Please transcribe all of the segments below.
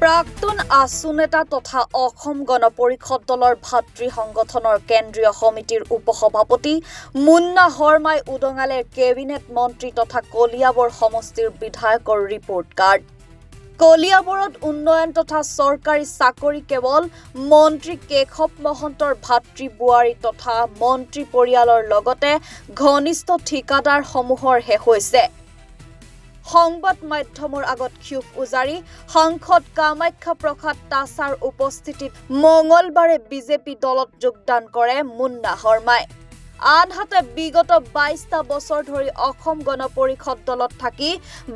প্ৰাক্তন আছু নেতা তথা অসম গণ পৰিষদ দলৰ ভাতৃ সংগঠনৰ কেন্দ্ৰীয় সমিতিৰ উপসভাপতি মুন্না শৰ্মাই উদঙালে কেবিনেট মন্ত্ৰী তথা কলিয়াবৰ সমষ্টিৰ বিধায়কৰ ৰিপৰ্ট কাৰ্ড। কলিয়াবৰত উন্নয়ন তথা চৰকাৰী চাকৰি কেৱল মন্ত্ৰী কেশৱ মহন্তৰ ভাতৃ বোৱাৰী তথা মন্ত্ৰী পৰিয়ালৰ লগতে ঘনিষ্ঠ ঠিকাদাৰসমূহৰহে হৈছে। সংবাদ মাধ্যমৰ আগত ক্ষোভ উজাৰি সাংসদ কামাখ্যা প্ৰসাদ তাছাৰ উপস্থিতিত মঙলবাৰে বিজেপি দলত যোগদান কৰে মুন্না শৰ্মাই। আনহাতে বিগত ২২টা বছৰ ধৰি অসম গণ পৰিষদ দলত থাকি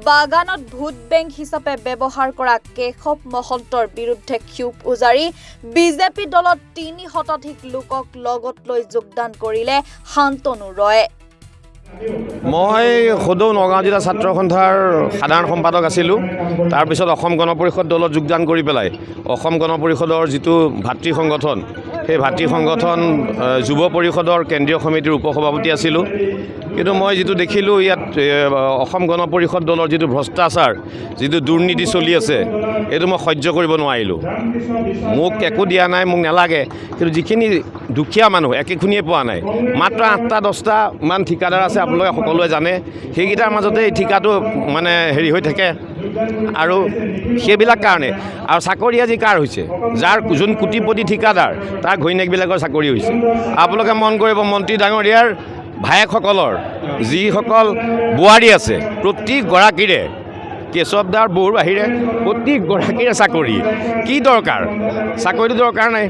বাগানত ভোট বেংক হিচাপে ব্যৱহাৰ কৰা কেশৱ মহন্তৰ বিৰুদ্ধে ক্ষোভ উজাৰি বিজেপি দলত ৩ শতাধিক লোকক লগত লৈ যোগদান কৰিলে শান্তনু ৰয়ে। মই সদৌ নগাঁও জিলা ছাত্ৰ সন্থাৰ সাধাৰণ সম্পাদক আছিলোঁ। তাৰপিছত অসম গণ পৰিষদ দলত যোগদান কৰি পেলাই অসম গণ পৰিষদৰ যিটো ভাতৃ সংগঠন সেই ভাতৃ সংগঠন যুৱ পৰিষদৰ কেন্দ্ৰীয় সমিতিৰ উপসভাপতি আছিলোঁ। কিন্তু মই যিটো দেখিলোঁ ইয়াত অসম গণ পৰিষদ দলৰ যিটো ভ্ৰষ্টাচাৰ, যিটো দুৰ্নীতি চলি আছে, এইটো মই সহ্য কৰিব নোৱাৰিলোঁ। মোক একো দিয়া নাই, মোক নালাগে, কিন্তু যিখিনি দুখীয়া মানুহ একেখিনিয়ে পোৱা নাই। মাত্ৰ ৮টা-10টা মান ঠিকাদাৰ আছে, আপোনালোকে সকলোৱে জানে। সেইকেইটাৰ মাজতে এই ঠিকাটো মানে হৈ থাকে আৰু সেইবিলাক কাৰণে আৰু চাকৰি আজি কাৰ হৈছে, যাৰ যোন কোটিপতি ঠিকাদাৰ তাৰ ঘৈণীয়েকবিলাকৰ চাকৰি হৈছে। আপোনালোকে মন কৰিব, মন্ত্ৰী ডাঙৰীয়াৰ ভায়েকসকলৰ যিসকল বোৱাৰী আছে প্ৰতিগৰাকীৰে কেশৱদাৰ বৌৰ বাহিৰে প্ৰতিগৰাকীৰে চাকৰি। কি দৰকাৰ? চাকৰিটো দৰকাৰ নাই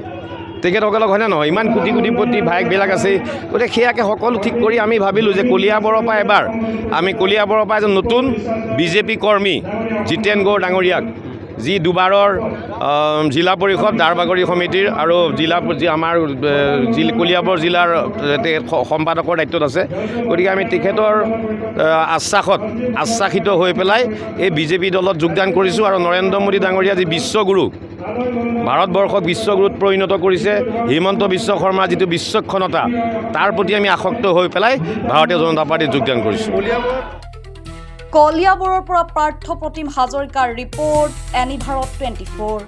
তেখেতসকলক, হয়নে নহয়? ইমান কোটিপতি ভায়েকবিলাক আছে। গতিকে সেয়াকে সকলো ঠিক কৰি আমি ভাবিলোঁ যে কলিয়াবৰৰ পৰা এজন নতুন বিজেপি কৰ্মী জিতেন গৌৰ ডাঙৰীয়াক, যি দুবাৰৰ জিলা পৰিষদ দাৰবাগৰি সমিতিৰ আৰু আমাৰ কলিয়াবৰ জিলাৰ সম্পাদকৰ দায়িত্বত আছে। গতিকে আমি তেখেতৰ আশ্বাসিত হৈ পেলাই এই বিজেপি দলত যোগদান কৰিছোঁ। আৰু নৰেন্দ্ৰ মোদী ডাঙৰীয়া যি বিশ্বগুৰু, ভাৰতবৰ্ষক বিশ্বগুৰুত পৰিণত কৰিছে, হিমন্ত বিশ্ব শৰ্মাৰ যিটো বিচক্ষণতা, তাৰ প্ৰতি আমি আসক্ত হৈ পেলাই ভাৰতীয় জনতা পাৰ্টীত যোগদান কৰিছোঁ। কলিয়াবৰৰ পৰা পাৰ্থ প্ৰতিম হাজৰিকাৰ ৰিপৰ্ট, এনি ভাৰত 24।